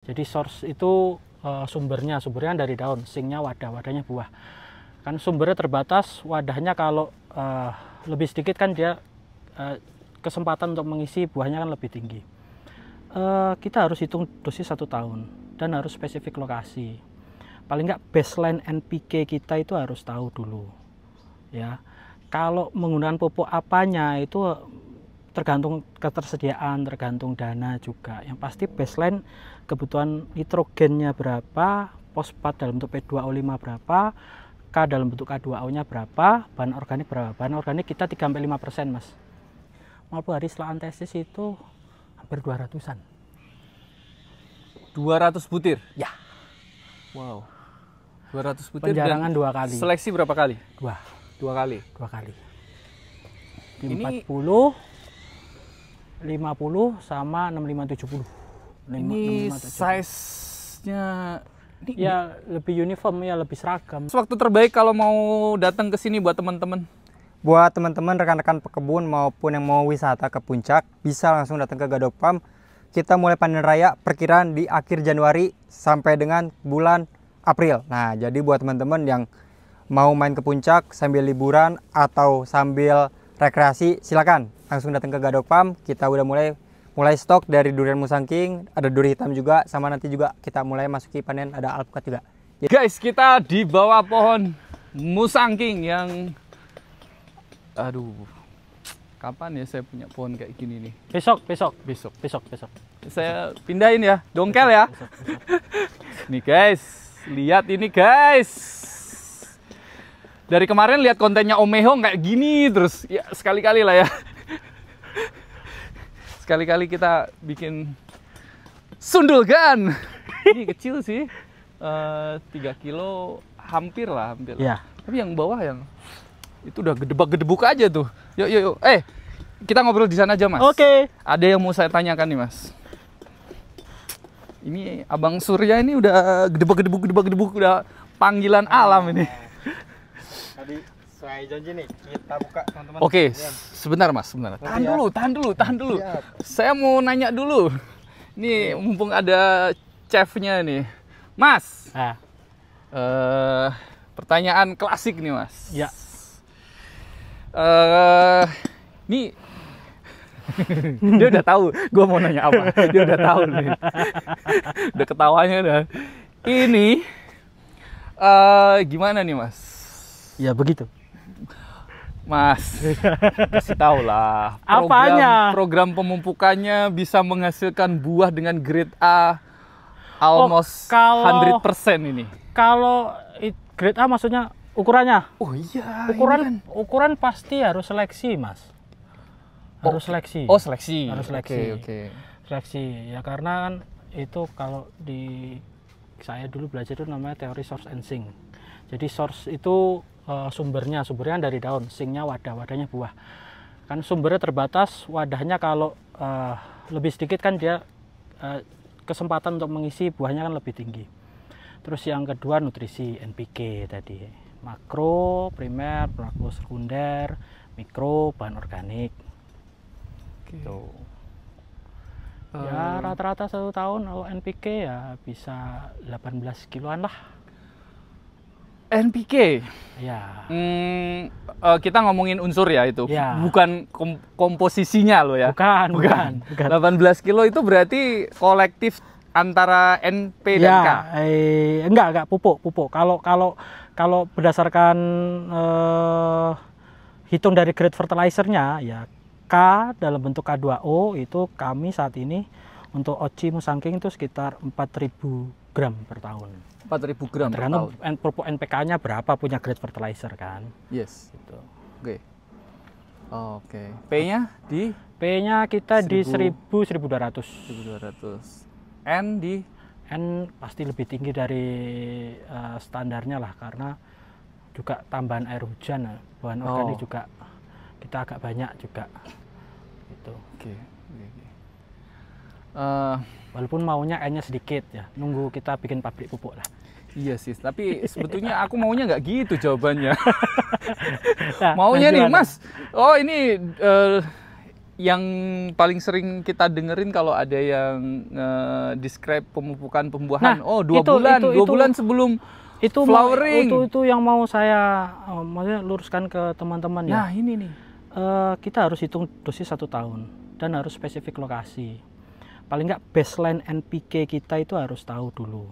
Jadi source itu sumbernya dari daun, singnya wadahnya buah. Kan sumbernya terbatas, wadahnya kalau lebih sedikit kan dia kesempatan untuk mengisi buahnya kan lebih tinggi. Kita harus hitung dosis 1 tahun dan harus spesifik lokasi. Paling nggak baseline NPK kita itu harus tahu dulu. Ya, kalau menggunakan pupuk apanya itu tergantung ketersediaan, tergantung dana juga. Yang pasti baseline kebutuhan nitrogennya berapa, fosfat dalam bentuk P2O5 berapa, K dalam bentuk K2O-nya berapa, bahan organik berapa. Bahan organik kita 3-5%, Mas. 50 hari setelah antesis itu hampir 200-an. 200 butir? Ya. Wow. 200 butir. Penjarangan 2 kali. Seleksi berapa kali? 2 kali. Di Ini 40, 50 sama 6570. Ini size-nya ya lebih uniform, ya lebih seragam. Waktu terbaik kalau mau datang ke sini buat teman-teman. Buat teman-teman rekan-rekan pekebun maupun yang mau wisata ke puncak, bisa langsung datang ke Gadok Farm. Kita mulai panen raya perkiraan di akhir Januari sampai dengan bulan April. Nah, jadi buat teman-teman yang mau main ke puncak sambil liburan atau sambil rekreasi, silakan langsung datang ke Gadok Farm. Kita udah mulai stok dari durian Musang King, ada duri hitam juga, sama nanti juga kita mulai masuki panen ada alpukat juga. Guys, kita di bawah pohon Musang King yang aduh, kapan ya saya punya pohon kayak gini nih? Besok. Saya pindahin ya, dongkel ya. Nih guys, lihat ini guys. Dari kemarin lihat kontennya Om Meho kayak gini terus. Ya sekali-kali lah ya. Sekali-kali kita bikin sundul kan. Ini kecil sih. 3 kilo hampir lah. Ya. Tapi yang bawah yang itu udah gedebak-gedebuk aja tuh. Yuk. Kita ngobrol di sana aja, Mas. Oke. Ada yang mau saya tanyakan nih, Mas. Ini Abang Surya ini udah gedebak-gedebuk udah panggilan alam ini. Tadi sesuai janji nih, kita buka teman-teman. Oke, sebentar Mas, sebentar. Tahan dulu. Siap. Saya mau nanya dulu. Nih, mumpung ada chefnya nih. Mas. Pertanyaan klasik nih, Mas. Ya. Nih dia udah tahu gue mau nanya apa. Dia udah tahu nih. Udah ketawanya udah. Ini gimana nih, Mas? Ya begitu. Mas, kasih tahu lah. Apanya? Program pemupukannya bisa menghasilkan buah dengan grade A almost 100% ini. Kalau grade A maksudnya ukurannya? Oh iya. Ukuran pasti harus seleksi, Mas. Harus seleksi. Oh, seleksi. Harus seleksi. Oke. Seleksi. Ya karena kan itu kalau di saya dulu belajar itu namanya teori source and sink. Jadi source itu sumbernya dari daun, singnya wadahnya buah. Kan sumbernya terbatas, wadahnya kalau lebih sedikit kan dia kesempatan untuk mengisi buahnya kan lebih tinggi. Terus yang kedua nutrisi NPK tadi, makro, primer, makro sekunder, mikro, bahan organik. Gitu. Ya rata-rata 1 tahun kalau NPK ya bisa 18 kiloan lah. NPK. Ya. Kita ngomongin unsur ya itu. Ya. Bukan komposisinya loh ya. Bukan. 18 kilo itu berarti kolektif antara NP dan K. Enggak pupuk. Kalau berdasarkan hitung dari grade fertilizernya ya K dalam bentuk K2O itu kami saat ini untuk Oci Musang King itu sekitar 4.000 gram per tahun. 4.000 gram per tahun. Tergantung pupuk NPK-nya berapa punya grade fertilizer kan. Yes. Gitu. Oke. P-nya di? P-nya kita di 1.200. 1.200. N di? N pasti lebih tinggi dari standarnya lah karena juga tambahan air hujan, bahan organik juga kita agak banyak juga. Gitu. Oke. Walaupun maunya N-nya sedikit ya, nunggu kita bikin pabrik pupuk lah. Iya sih, tapi sebetulnya aku maunya nggak gitu jawabannya. Nah, maunya nih, Mas. Oh ini yang paling sering kita dengerin kalau ada yang describe pemupukan pembuahan, Nah, dua bulan sebelum itu flowering. Itu yang mau saya maksudnya luruskan ke teman-teman ya. Nah ini nih. Kita harus hitung dosis 1 tahun dan harus spesifik lokasi. Paling nggak baseline NPK kita itu harus tahu dulu.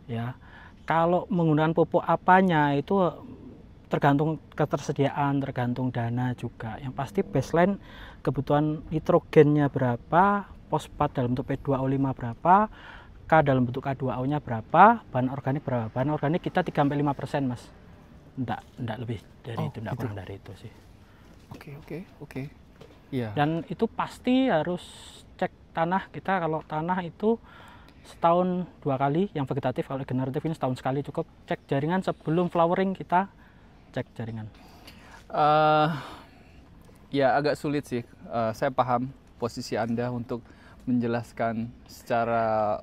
Ya, kalau menggunakan pupuk apanya itu tergantung ketersediaan, tergantung dana juga. Yang pasti baseline kebutuhan nitrogennya berapa, fosfat dalam bentuk P2O5 berapa, K dalam bentuk K2O-nya berapa, bahan organik berapa. Bahan organik kita 3-5%, Mas. Enggak lebih dari itu, enggak gitu. kurang dari itu sih. Oke. Iya. Dan itu pasti harus cek tanah kita. Kalau tanah itu setahun 2 kali, yang vegetatif. Kalau generatif ini setahun sekali cukup. Cek jaringan sebelum flowering, kita cek jaringan. Ya agak sulit sih. Saya paham posisi Anda untuk menjelaskan secara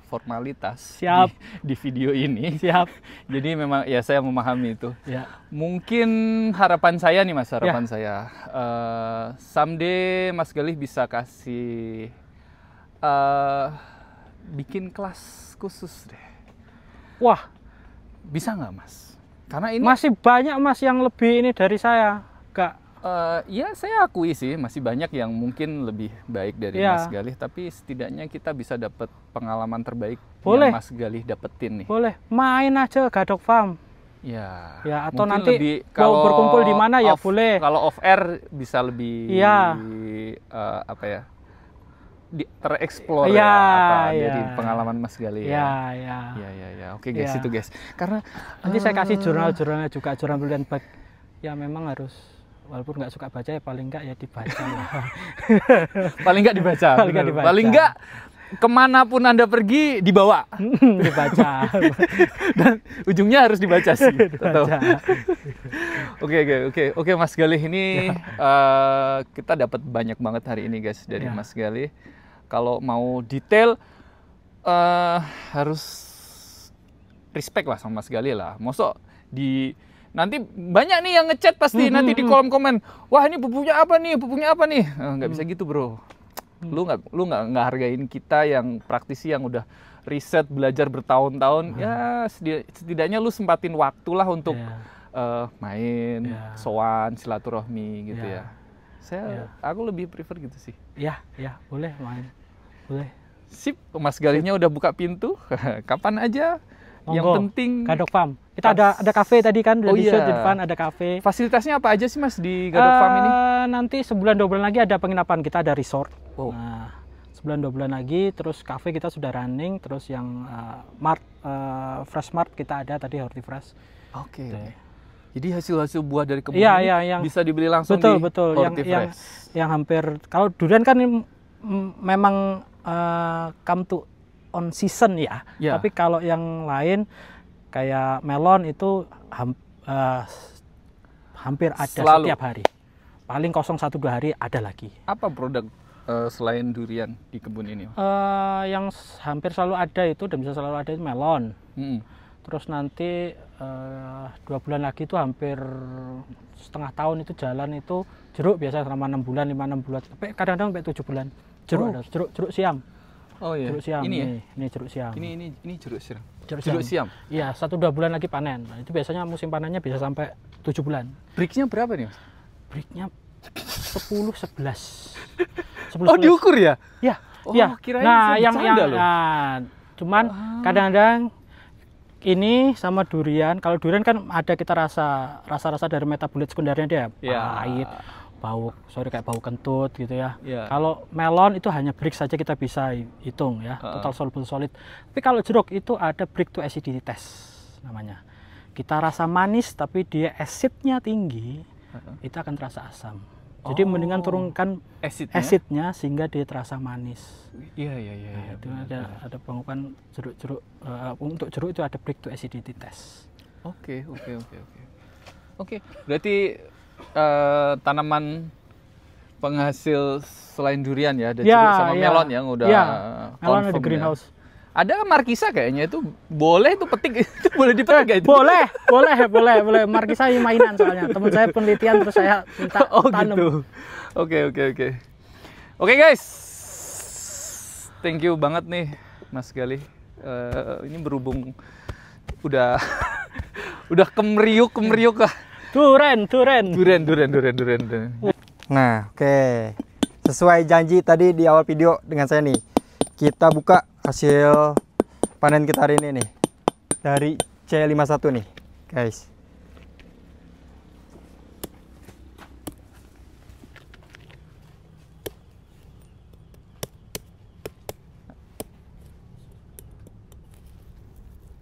formalitas Siap. di video ini. Siap. Jadi memang ya saya memahami itu. Ya. Mungkin harapan saya nih Mas, saya someday Mas Galih bisa kasih bikin kelas khusus deh. Wah, bisa nggak Mas? Karena ini masih banyak Mas yang lebih ini dari saya. Enggak. Ya saya akui sih masih banyak yang mungkin lebih baik dari Mas Galih, tapi setidaknya kita bisa dapat pengalaman terbaik yang Mas Galih dapetin nih. Boleh, main aja Gadok Farm. Ya atau nanti lebih, kalau berkumpul di mana ya boleh. Kalau off air bisa lebih apa ya? Tereksplor dari pengalaman Mas Galih ya. Oke guys, itu guys. Karena nanti saya kasih jurnal-jurnalnya juga, jurnal penelitian bag. Ya memang harus, walaupun nggak suka baca ya paling nggak ya dibaca ya. Paling nggak dibaca. Paling nggak kemanapun Anda pergi dibawa. Dibaca. Dan ujungnya harus dibaca sih. Oke Mas Galih ini kita dapat banyak banget hari ini guys dari Mas Galih. Kalau mau detail harus respect lah sama Mas Galih lah. Mosok nanti banyak nih yang ngechat pasti nanti di kolom komen. Wah ini pupuknya apa nih? Nggak bisa gitu bro. Lu nggak hargain kita yang praktisi yang udah riset belajar bertahun-tahun. Ya setidaknya lu sempatin waktu lah untuk main, sowan, silaturahmi gitu ya. Aku lebih prefer gitu sih. Ya boleh main. Boleh. Sip, Mas Galihnya udah buka pintu. Kapan aja. Monggo. Yang penting Gadok Farm. Kita ada kafe tadi kan, di depan ada kafe. Fasilitasnya apa aja sih Mas di Gadok Farm ini? Nanti sebulan 2 bulan lagi ada penginapan, kita ada resort. Nah, sebulan 2 bulan lagi, terus kafe kita sudah running, terus yang Fresh Mart kita ada tadi, Horti Fresh. Oke. Jadi hasil buah dari kebun ini yang bisa dibeli langsung di Horti Fresh. Yang hampir, kalau durian kan memang come to on season ya. Tapi kalau yang lain kayak melon itu hampir ada setiap hari. Paling 0-1-2 hari ada lagi. Apa produk selain durian di kebun ini? Yang hampir selalu ada itu dan bisa selalu ada itu melon. Terus nanti 2 bulan lagi itu hampir setengah tahun itu jalan itu jeruk, biasa selama 6 bulan, 5-6 bulan. Tapi kadang-kadang sampai 7 bulan. Jeruk siam. Oh iya. Jeruk siam. Ini jeruk siam. Ini jeruk siam. Jeruk siam. Iya, 1-2 bulan lagi panen. Nah, itu biasanya musim panennya bisa sampai 7 bulan. Breaknya berapa nih Mas? Breaknya 10-11. Diukur ya? Iya. Kirain nah, yang loh. Cuman kadang-kadang ini sama durian. Kalau durian kan ada kita rasa dari metabolit sekundernya dia, pahit, kayak bau kentut gitu ya. Kalau melon itu hanya break saja kita bisa hitung ya, total soluble solid. Tapi kalau jeruk itu ada break to acidity test namanya. Kita rasa manis tapi dia acidnya tinggi, itu akan terasa asam. Jadi mendingan turunkan acidnya sehingga dia terasa manis. Iya. Itu ada pengukuran jeruk. Untuk jeruk itu ada break to acidity test. Oke. Berarti tanaman penghasil selain durian ya, ada jeruk sama melon yang udah melon ada confirm greenhouse. Ada markisa kayaknya itu boleh itu petik itu boleh dipetik nggak itu? Boleh. Markisa mainan soalnya. Teman saya penelitian terus saya minta tanam. Gitu. Oke guys. Thank you banget nih Mas Galih. Ini berhubung udah udah kemeriuk lah. Duren. Nah, oke. Sesuai janji tadi di awal video dengan saya nih. Kita buka hasil panen kita hari ini nih. Dari C51 nih, guys.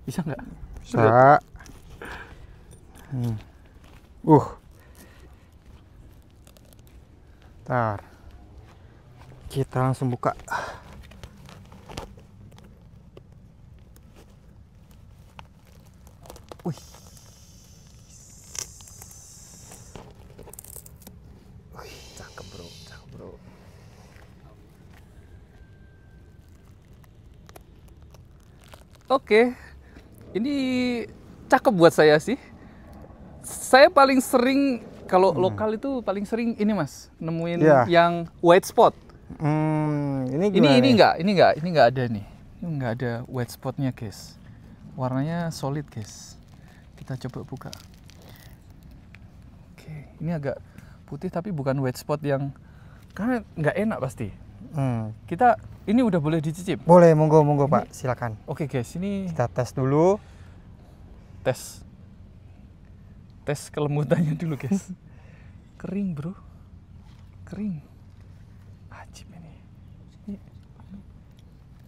Bisa nggak? Bisa. Ntar. Kita langsung buka. Wih. Cakep bro. Oke, ini cakep buat saya sih. Saya paling sering kalau lokal itu paling sering ini Mas, nemuin yang white spot. Ini gimana? Ini nggak ada nih. Ini nggak ada white spotnya guys. Warnanya solid guys. Kita coba buka. Oke, ini agak putih tapi bukan white spot yang karena nggak enak pasti. Kita ini udah boleh dicicip. Boleh, monggo Pak, silakan. Oke guys, ini Kita tes dulu. tes kelembutannya dulu guys. Kering bro, kering. Ajib ini.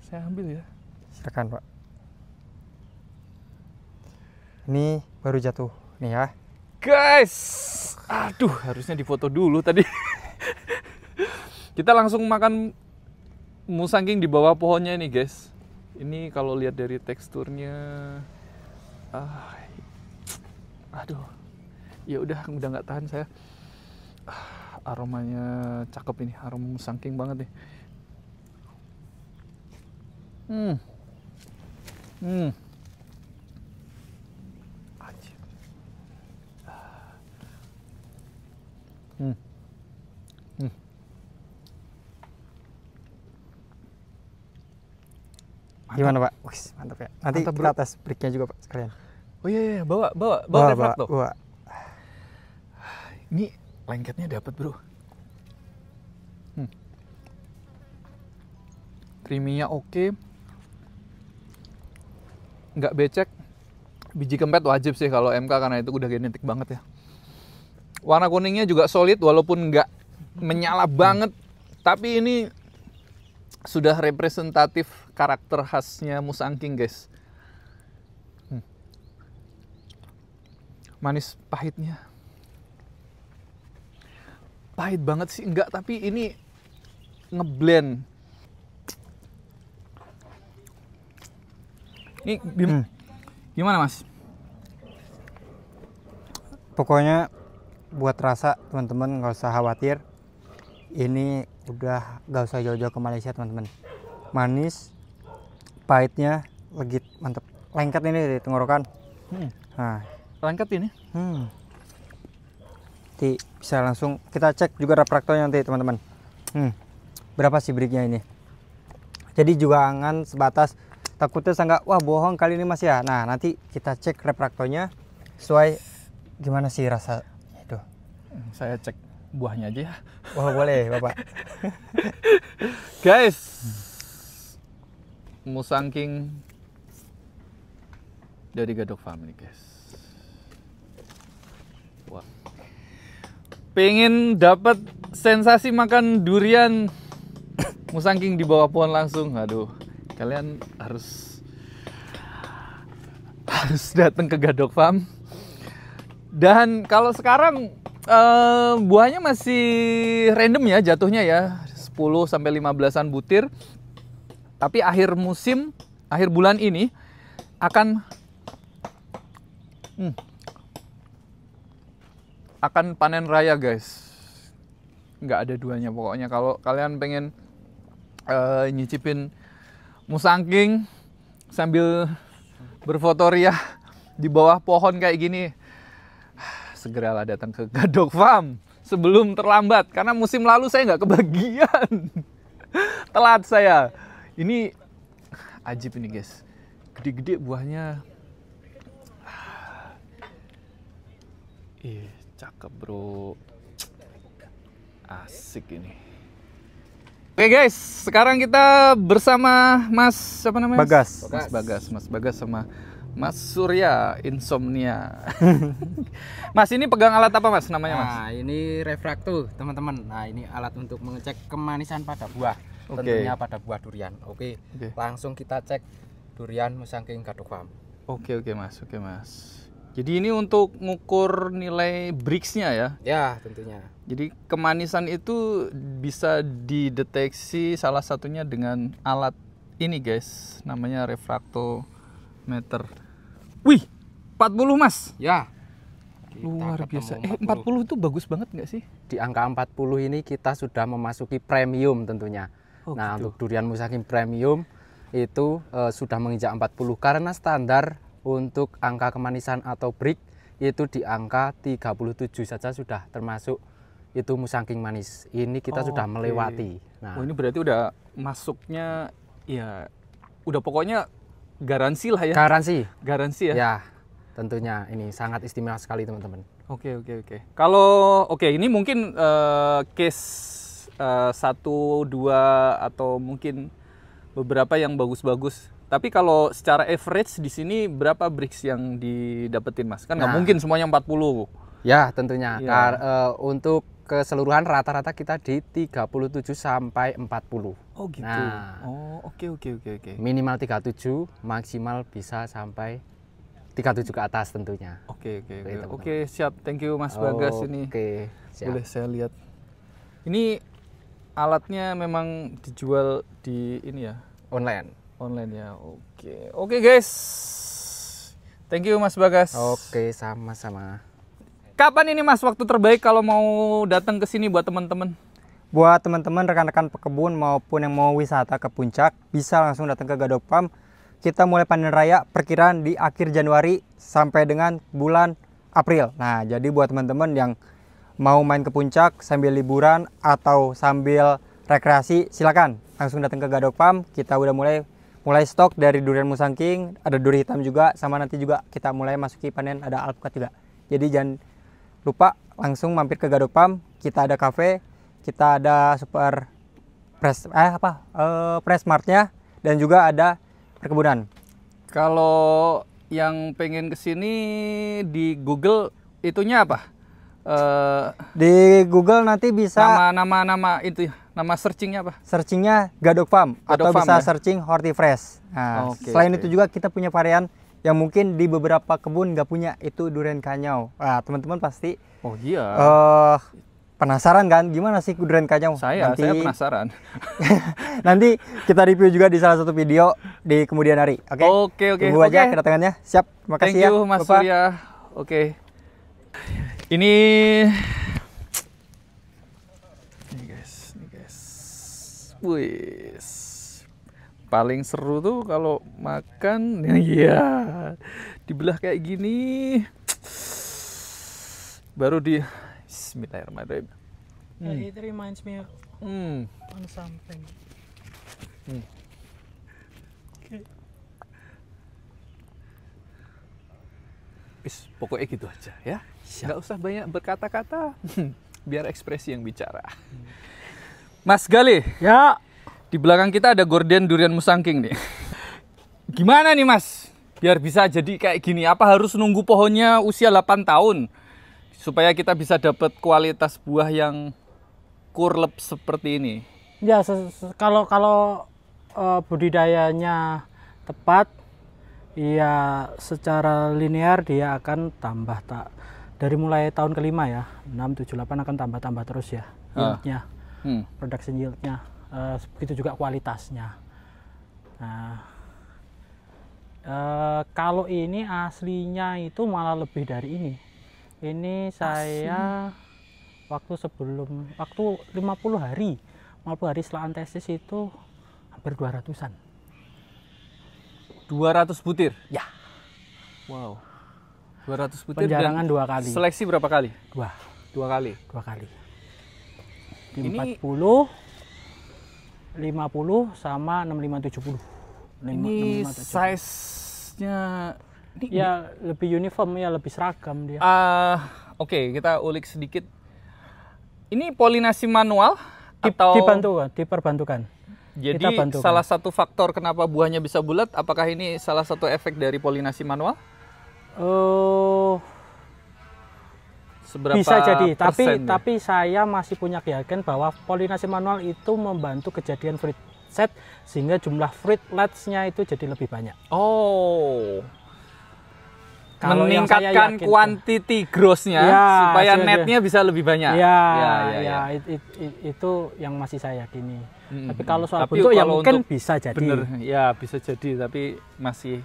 Saya ambil ya. Silakan Pak. Ini baru jatuh nih ya. Guys, aduh harusnya difoto dulu tadi. Kita langsung makan musangking di bawah pohonnya nih guys. Ini kalau lihat dari teksturnya, aduh, ya udah nggak tahan saya. Aromanya cakep ini, aroma musangking banget nih. Gimana Pak? Wih, mantap ya. Nanti Mantap, kita bro. tes breaknya juga Pak sekalian. Oh iya, bawa reflektor. Bawa. Ini lengketnya dapat bro. Creamy-nya oke. Nggak becek. Biji kempet wajib sih kalau MK karena itu udah genetik banget ya. Warna kuningnya juga solid walaupun nggak menyala banget. Tapi ini sudah representatif karakter khasnya musangking guys. Manis pahitnya. Pahit banget sih enggak, tapi ini ngeblend. Ini gimana Mas? Pokoknya buat rasa teman-teman nggak usah khawatir. Ini udah nggak usah jauh-jauh ke Malaysia teman-teman. Manis, pahitnya legit, mantep. Lengket ini di tenggorokan. Nah, Lengket ini. nanti bisa langsung kita cek juga refraktornya nanti teman-teman. Berapa sih breaknya ini? Jadi jangan sebatas takutnya sangat wah bohong kali ini Mas ya. Nah nanti kita cek refraktornya sesuai gimana sih rasa itu. Saya cek buahnya aja ya. Wah boleh Bapak. Guys, musangking dari Gadok Family guys. Wah. Pengen dapat sensasi makan durian musangking di bawah pohon langsung. Aduh, kalian harus datang ke Gadok Farm. Dan kalau sekarang buahnya masih random ya jatuhnya ya, 10 sampai 15-an butir. Tapi akhir musim, akhir bulan ini akan panen raya guys. Nggak ada duanya pokoknya. Kalau kalian pengen nyicipin musangking sambil berfotoria di bawah pohon kayak gini. Segeralah datang ke Gadok Farm sebelum terlambat, karena musim lalu saya nggak kebagian. Telat saya. Ini ajib ini guys, gede-gede buahnya. Ih, cakep bro, asik ini. Oke guys, sekarang kita bersama Mas siapa namanya? Bagas. Mas Bagas sama Mas Surya Insomnia. Mas, ini pegang alat apa Mas namanya Mas? Nah, ini refrakto teman-teman. Nah, ini alat untuk mengecek kemanisan pada buah. Oke. Tentunya pada buah durian. Oke. Langsung kita cek durian Musangking Gadok Farm. Oke Mas. Jadi ini untuk mengukur nilai Brix-nya ya? Ya, tentunya. Jadi kemanisan itu bisa dideteksi salah satunya dengan alat ini guys, namanya refraktometer. Wih, 40 Mas? Ya. Luar biasa. Ketemu 40 itu bagus banget nggak sih? Di angka 40 ini kita sudah memasuki premium tentunya. Oh, nah, gitu. untuk durian Musangking premium itu sudah menginjak 40 karena standar untuk angka kemanisan atau Brix itu di angka 37 saja sudah termasuk itu Musangking manis. Ini kita sudah Oke. melewati. Nah, Oh, ini berarti udah masuknya ya udah pokoknya garansi lah ya. garansi ya. ya, tentunya ini sangat istimewa sekali teman-teman. Oke. Kalau ini mungkin case 1, 2 atau mungkin beberapa yang bagus-bagus. Tapi kalau secara average di sini berapa Brix yang didapetin Mas? Kan nggak Nah. mungkin semuanya 40. Ya, tentunya. Iya. Untuk keseluruhan rata-rata kita di 37 sampai 40. Oh gitu. Nah. Oh, oke. Minimal 37, maksimal bisa sampai 37 ke atas tentunya. Oke. teman-teman. Oke, siap. Thank you Mas Bagas ini. Oke, siap. Boleh saya lihat. Ini alatnya memang dijual di ini ya, online ya. Oke guys. Thank you Mas Bagas. Oke, sama-sama. Kapan ini Mas waktu terbaik kalau mau datang ke sini buat teman-teman? Buat teman-teman rekan-rekan pekebun maupun yang mau wisata ke puncak, bisa langsung datang ke Gadok Farm. Kita mulai panen raya perkiraan di akhir Januari sampai dengan bulan April. Nah, jadi buat teman-teman yang mau main ke puncak sambil liburan atau sambil rekreasi, silakan langsung datang ke Gadok Farm. Kita udah mulai stok dari durian Musangking, ada duri hitam juga, sama nanti juga kita mulai masuki panen ada alpukat juga. Jadi jangan lupa langsung mampir ke Gadok Farm. Kita ada cafe, kita ada super press martnya, dan juga ada perkebunan. Kalau yang pengen kesini di Google itunya apa? Di Google nanti bisa Nama itu ya, nama searchingnya apa? searchingnya Gadok Farm atau Farm bisa ya? searching Hortifresh. Nah, selain itu juga kita punya varian yang mungkin di beberapa kebun nggak punya, itu durian kanyau. Nah, teman-teman pasti Oh iya. penasaran kan gimana sih durian kanyau? Saya penasaran. Nanti kita review juga di salah satu video di kemudian hari. Oke. Oke. Tunggu aja kedatangannya. Siap. Terima kasih Thank ya, you Mas Bapak. Surya. Oke. Ini guys. Wih. Paling seru tuh kalau makan ya dibelah kayak gini. Baru di Bismillahirrahmanirrahim. It reminds me on something. Pokoknya gitu aja ya. Nggak usah banyak berkata-kata. Biar ekspresi yang bicara. Mas Galih, Ya, di belakang kita ada gorden durian Musangking nih. Gimana nih Mas? Biar bisa jadi kayak gini, apa harus nunggu pohonnya usia 8 tahun? Supaya kita bisa dapat kualitas buah yang kurlep seperti ini. ya kalau budidayanya tepat, ya secara linear dia akan tambah dari mulai tahun kelima ya, 6, 7, 8 akan tambah terus ya yieldnya, production yieldnya. Begitu juga kualitasnya. Nah, kalau ini aslinya itu malah lebih dari ini. Ini saya waktu 50 hari setelah antesis itu hampir 200-an. 200 butir. Ya. Wow. 200 butir. Penjarangan dan 2 kali. Seleksi berapa kali? 2 kali. kali. Di Ini- 40, 50 sama 65 70. Ini size-nya ini ya lebih uniform ya, lebih seragam dia. Oke, kita ulik sedikit. Ini polinasi manual atau Diperbantukan. jadi kita bantukan. salah satu faktor kenapa buahnya bisa bulat, apakah ini salah satu efek dari polinasi manual? Seberapa Bisa jadi, persen ya? tapi saya masih punya keyakinan bahwa polinasi manual itu membantu kejadian fruit set sehingga jumlah fruitlets-nya itu jadi lebih banyak. Oh. Kalau yang saya Meningkatkan yakin, quantity gross-nya Ya, supaya sudah. netnya bisa lebih banyak. Ya, ya. itu yang masih saya yakini. Hmm. Tapi kalau soal Tapi bentuk ya kalau mungkin untuk bisa jadi. Bener, ya bisa jadi, tapi masih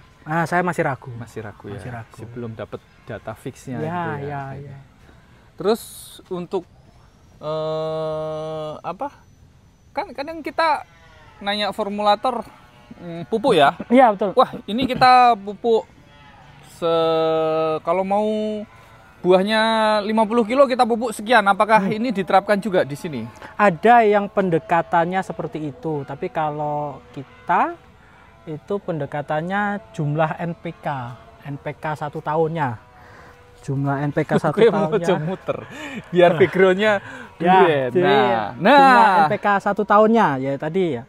Saya masih ragu. ragu ya. Masih ragu. Masih belum dapat data fixnya. Ya, gitu ya. Terus untuk apa? Kan kadang kita nanya formulator pupuk ya. Iya, betul. Wah, ini kita pupuk kalau mau buahnya 50 kilo kita pupuk sekian. Apakah ini diterapkan juga di sini? Ada yang pendekatannya seperti itu, tapi kalau kita itu pendekatannya jumlah NPK 1 tahunnya. Jumlah NPK 1 Gue mau tahunnya. muter biar backgroundnya Ya, duren. jadi Nah, jumlah NPK 1 tahunnya ya tadi ya.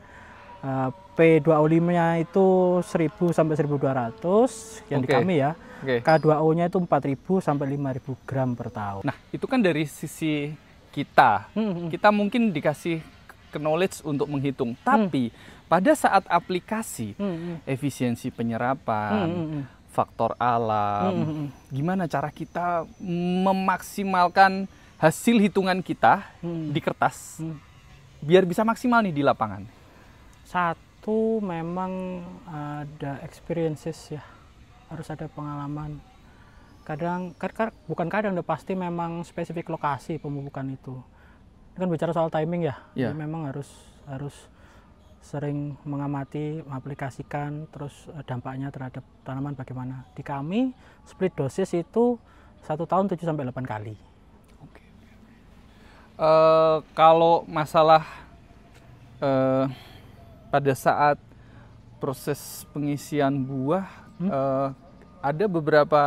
P2O5-nya itu 1000 sampai 1200 yang di Oke. kami ya. Oke. K2O-nya itu 4000 sampai 5000 gram per tahun. Nah, itu kan dari sisi kita. Hmm. Kita mungkin dikasih knowledge untuk menghitung. Tapi pada saat aplikasi, efisiensi penyerapan, faktor alam, gimana cara kita memaksimalkan hasil hitungan kita di kertas biar bisa maksimal nih di lapangan? Satu, memang ada experiences ya, harus ada pengalaman. Bukan kadang, udah pasti memang spesifik lokasi pemupukan itu. Ini kan bicara soal timing ya, Ya. jadi memang harus sering mengamati, mengaplikasikan, terus dampaknya terhadap tanaman bagaimana. Di kami split dosis itu 1 tahun 7 sampai 8 kali. Kalau masalah pada saat proses pengisian buah, ada beberapa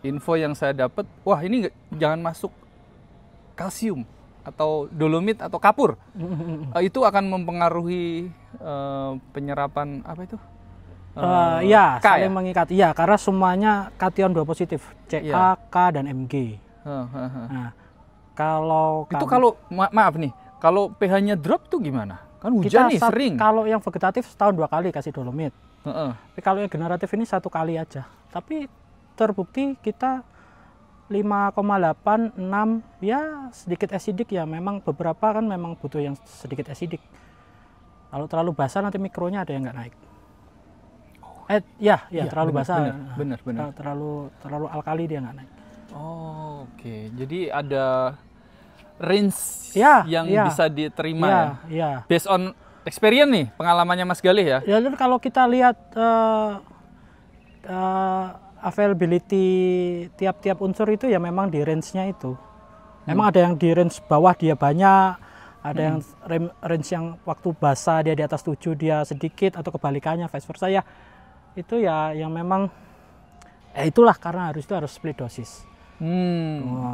info yang saya dapat. Wah, ini jangan masuk kalsium atau dolomit atau kapur. Itu akan mempengaruhi penyerapan apa itu? Ya, K saling ya? mengikat. Iya, karena semuanya kation 2 positif, Ca, Iya. K, dan Mg. Nah, Itu kalau maaf nih, kalau pH-nya drop tuh gimana? Kan hujan nih sering. Kalau yang vegetatif setahun 2 kali kasih dolomit. Heeh. Tapi kalau yang generatif ini 1 kali aja. Tapi terbukti kita 5,8, 6 ya sedikit acidic ya. Memang beberapa kan memang butuh yang sedikit acidic. Kalau terlalu basah nanti mikronya ada yang nggak naik. Iya, Terlalu benar, basah. benar. Terlalu alkali dia nggak naik. Oh, oke. Jadi ada range Ya, yang ya. bisa diterima ya. Ya. Based on experience nih, pengalamannya Mas Galih ya. Ya, dan kalau kita lihat availability tiap-tiap unsur itu ya memang di range-nya itu. Memang ada yang di range bawah dia banyak, ada yang range yang waktu basah dia di atas 7 dia sedikit, atau kebalikannya vice versa ya. Itu ya yang memang itulah karena itu harus split dosis.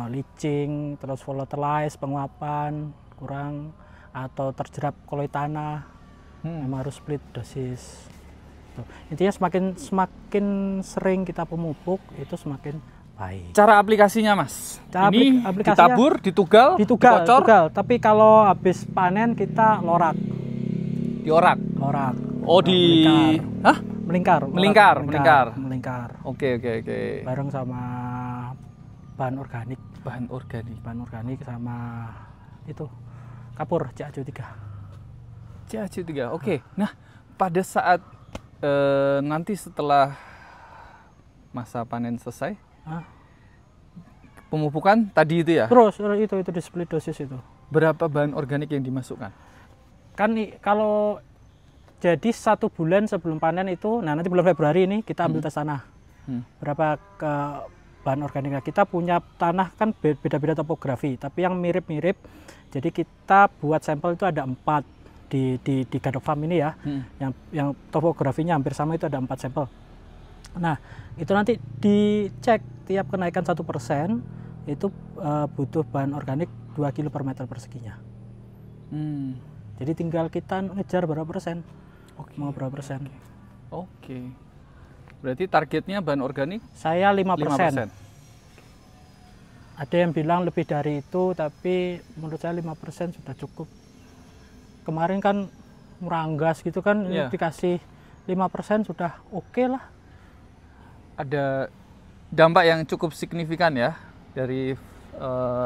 Leaching, terus volatilize, penguapan kurang, atau terjerap koloid tanah, memang harus split dosis. Tuh. Intinya semakin sering kita pemupuk itu semakin baik. Cara aplikasinya Mas, Cara ini aplikasinya ditabur, ditugal, Ditugal. dikocor, Tapi kalau habis panen kita lorak. diorak. Oh, di Melingkar. Melingkar. Melingkar. Oke. Bareng sama bahan organik. Bahan organik. Sama itu kapur CaCO3. CaCO3. Oke. Nah, pada saat nanti setelah masa panen selesai, pemupukan tadi itu ya. Terus itu di split dosis itu. Berapa bahan organik yang dimasukkan? Kan kalau Jadi 1 bulan sebelum panen itu, nah nanti bulan Februari ini kita ambil tes tanah. Berapa ke bahan organiknya. Kita punya tanah kan beda-beda topografi, tapi yang mirip-mirip. Jadi kita buat sampel itu ada 4 di Gadok Farm ini ya. Yang topografinya hampir sama itu ada 4 sampel. Nah, itu nanti dicek tiap kenaikan 1% itu butuh bahan organik 2 kilo per meter perseginya. Jadi tinggal kita ngejar berapa persen. Mau berapa persen. Oke. Berarti targetnya bahan organik? Saya 5%. Ada yang bilang lebih dari itu, tapi menurut saya 5% sudah cukup. Kemarin kan meranggas gitu kan, ini dikasih 5% sudah oke lah. Ada dampak yang cukup signifikan ya dari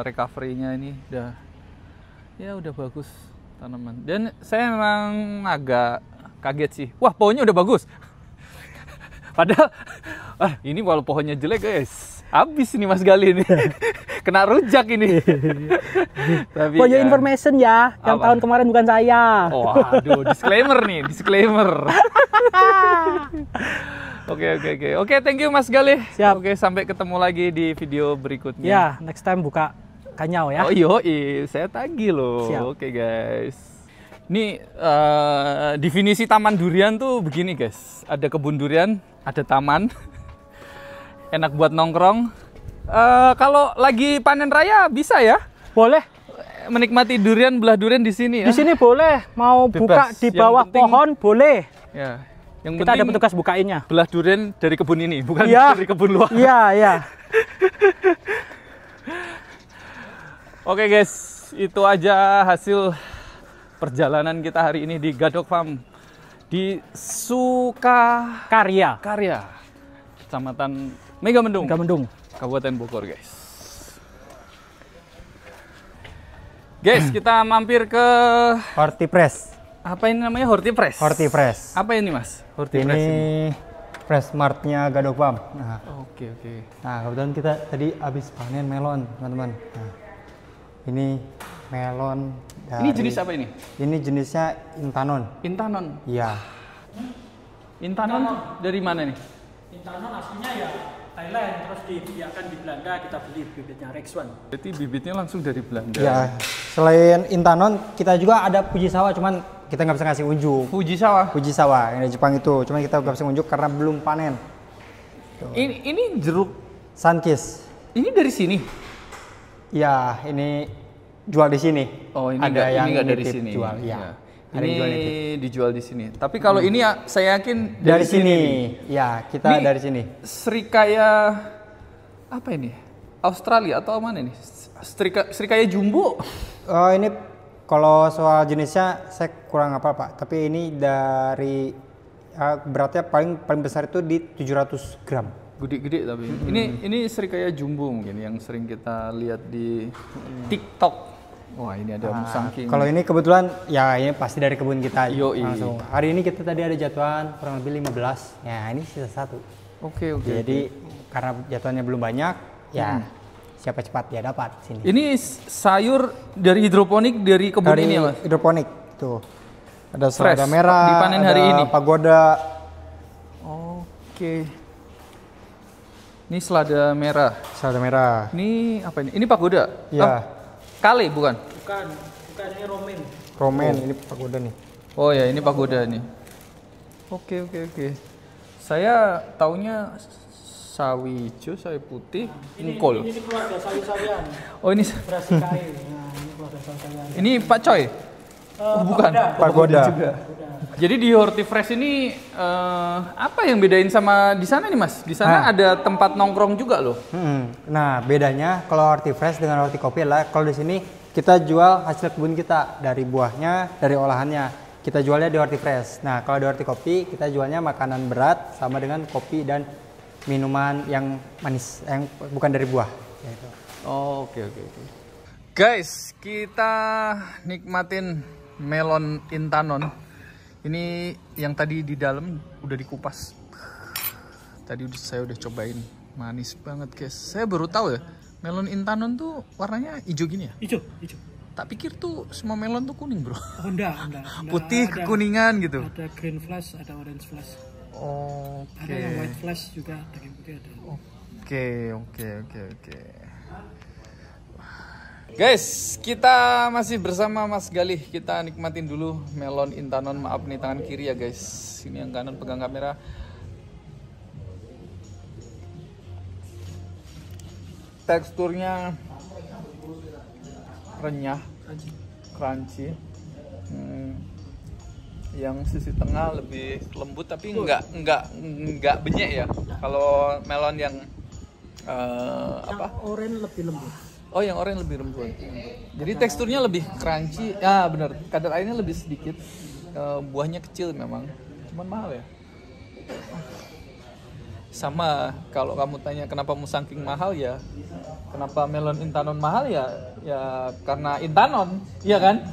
recovery-nya ini, udah bagus tanaman. Dan saya memang agak kaget sih. Wah, pohonnya udah bagus. Padahal ini walau pohonnya jelek guys, habis ini Mas Gali ini. Kena rujak ini. Tapi for your information ya, yang tahun kemarin bukan saya. Oh, aduh, disclaimer nih, disclaimer. Oke, thank you Mas Gali. Siap. Oke, sampai ketemu lagi di video berikutnya. Ya, next time buka kanyau ya. Oh iya, saya tagih loh. Siap. Oke guys. Ini definisi taman durian tuh begini guys. Ada kebun durian, ada taman. Enak buat nongkrong. Kalau lagi panen raya bisa ya? Boleh. Menikmati durian, belah durian di sini ya. Di sini boleh. Mau Bebas. buka di bawah pohon boleh. Ya. Yang Kita ada petugas bukainnya. Belah durian dari kebun ini, bukan Ya. dari kebun luar. Iya. Oke guys, itu aja hasil perjalanan kita hari ini di Gadok Farm di Karya. Kecamatan Megamendung, Kabupaten Bogor guys. Kita mampir ke Hortifresh. apa ini namanya? Hortifresh. Apa ini Mas? Hortifresh Ini Fresh Martnya Gadok Farm. Nah, Oke. nah, kebetulan kita tadi habis panen melon, teman-teman. Nah, ini melon dari... Ini jenis apa ini? Ini jenisnya Intanon. Intanon. Iya. Intanon dari mana nih? Intanon aslinya ya Thailand, terus dibiarkan di Belanda, kita beli bibitnya Rexone. Berarti bibitnya langsung dari Belanda. Ya, selain Intanon, kita juga ada Fujisawa, cuman kita nggak bisa ngasih unjuk. Fujisawa yang dari Jepang itu, cuman kita nggak bisa unjuk karena belum panen. Ini jeruk. Sunkiss. Ini dari sini. Ya, ini jual di sini. Oh, ini ada yang nggak dari nitip sini. jual. Ya. Ya. Ada yang jual nitip. Ini dijual di sini. Tapi kalau ini ya saya yakin Dari sini. nih. Ya, kita Ini dari sini. Srikaya apa ini? Australia atau mana nih? Srikaya jumbo. Oh, ini kalau soal jenisnya saya kurang apa Pak. Tapi ini dari beratnya paling besar itu di 700 gram. Gede-gede tapi. Ini Srikaya jumbo mungkin yang sering kita lihat di TikTok. Wah, ini ada musang king. Kalau ini kebetulan ya ini pasti dari kebun kita Yoi. langsung. Hari ini kita tadi ada jatuhan kurang lebih 15. Ya, ini sisa 1. Oke. Jadi karena jatuhannya belum banyak, ya siapa cepat ya dapat sini. Ini sayur dari hidroponik dari kebun Dari ini ya, Mas? hidroponik tuh. Ada Fresh, selada merah, dipanen ada hari ini. pagoda. Oke. Ini selada merah. Selada merah. Ini apa ini? Ini pagoda. Ya. Kale bukan? Bukan ini romaine. Romaine, ini pagoda nih. Oh ya, ini pagoda nih. Oke. Saya taunya sawi hijau, sawi putih, engkol. Ini keluarga sawi-sawian. Oh, ini Brassicae. Nah, ini keluarga sawi-sawian. ini Pak Coy. Bukan. Pagoda. Juga. Jadi di Hortifresh ini apa yang bedain sama di sana nih Mas? Di sana ada tempat nongkrong juga loh. Nah, bedanya kalau Hortifresh dengan Hortikopi adalah kalau di sini kita jual hasil kebun kita dari buahnya, dari olahannya. Kita jualnya di Hortifresh. Nah, kalau di Hortikopi kita jualnya makanan berat sama dengan kopi dan minuman yang manis, yang bukan dari buah. Gitu. Oh, oke. Guys, kita nikmatin melon Intanon. Ini yang tadi di dalam udah dikupas. Tadi saya udah cobain, manis banget guys. Saya baru tahu ya, melon Intanon tuh warnanya hijau gini ya. Hijau. Tak pikir tuh semua melon tuh kuning, bro. Oh, enggak. Putih Ada- kekuningan gitu. Ada green flash, ada orange flash. Oke. Ada yang white flash juga, daging putih ada. Oke. Guys, kita masih bersama Mas Galih. Kita nikmatin dulu melon Intanon. Maaf nih tangan kiri ya guys. Ini yang kanan pegang kamera. Teksturnya renyah, crunchy. Yang sisi tengah lebih lembut tapi nggak benyek ya. Kalau melon yang Orange lebih lembut. Oh, yang orange lebih lembut. Jadi teksturnya lebih crunchy. Ya benar. Kadar airnya lebih sedikit. Buahnya kecil memang. Cuman mahal ya. Sama kalau kamu tanya kenapa saking mahal ya. Kenapa melon Intanon mahal ya? Ya karena Intanon, iya kan?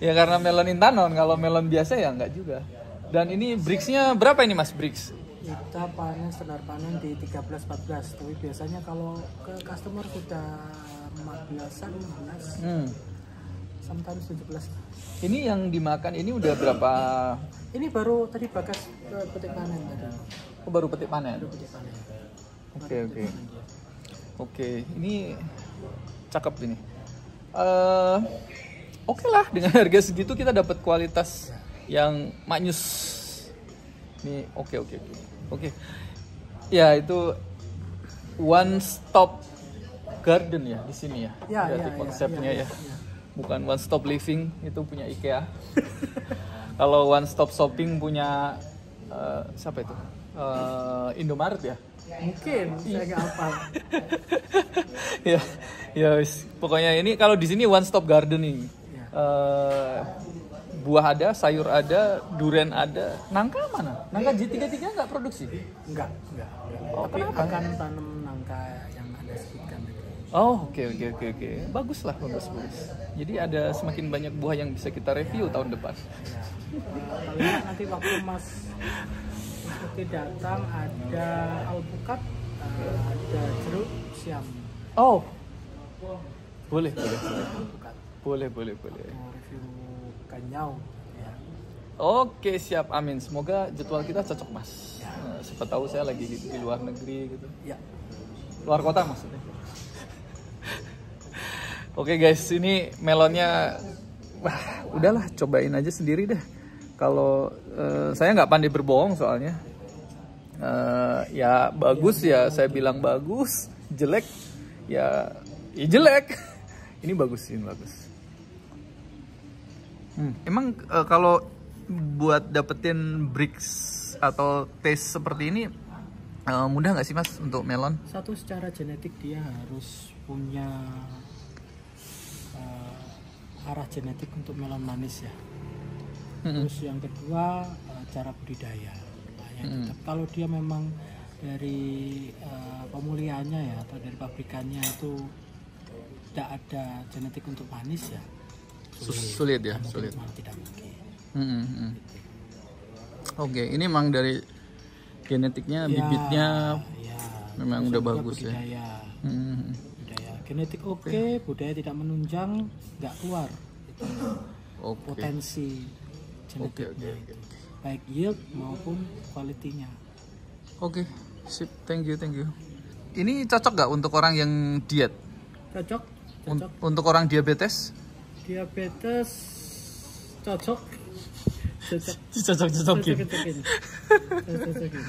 Ya karena melon Intanon. Kalau melon biasa ya enggak juga. Dan ini Brix-nya berapa ini Mas Brix? Kita panen standar panen di 13-14, tapi biasanya kalau ke customer sudah 14-an, 15, sometimes 17. Ini yang dimakan ini udah berapa? Ini baru tadi bagas petik panen tadi. Oh, baru petik panen. Baru petik panen. Oke, ini cakep ini. Oke lah, dengan harga segitu kita dapat kualitas yang maknyus. Ini oke. Ya itu one stop garden ya di sini ya. Berarti konsepnya ya. Bukan one stop living, itu punya IKEA. Kalau one stop shopping punya siapa itu? Indomaret ya. Mungkin saya nggak hafal. ya pokoknya ini kalau di sini one stop gardening. Buah ada, sayur ada, durian ada. Nangka mana? Nangka J33 nggak produksi? Enggak. Oh, Tapi kenapa? akan tanam nangka yang Anda sebutkan tadi. Oh, oke. Bagus. Jadi ada semakin banyak buah yang bisa kita review tahun depan. Kalau nanti waktu Mas Mufti datang ada alpukat, ada jeruk, siam. Oh, boleh. Alpukat. Boleh. Mau review kanyau. Ya. Oke, siap. Amin. Semoga jadwal kita cocok, Mas. Siapa tahu saya lagi di luar negeri gitu. Ya. Luar kota maksudnya. Oke guys, ini melonnya, wah udahlah cobain aja sendiri deh. Kalau saya nggak pandai berbohong soalnya. Ya bagus ya, saya bilang bagus. Jelek, ya jelek. Ini bagus. Emang kalau buat dapetin Brix atau taste seperti ini mudah nggak sih Mas untuk melon? Satu, secara genetik dia harus punya arah genetik untuk melon manis ya. Terus yang kedua cara budidaya. Kalau dia memang dari pemulihannya ya atau dari pabrikannya itu tidak ada genetik untuk manis ya. Sulit ya, sulit. Tidak mungkin. Oke, ini memang dari genetiknya, bibitnya memang udah bagus budidaya. ya. Genetik oke, budaya tidak menunjang, nggak keluar itu potensi genetiknya itu. Baik yield maupun kualitinya. Oke, sip, thank you. Ini cocok nggak untuk orang yang diet? Cocok. Untuk orang diabetes? Diabetes cocok. Cocok-cocokin. Cocokin.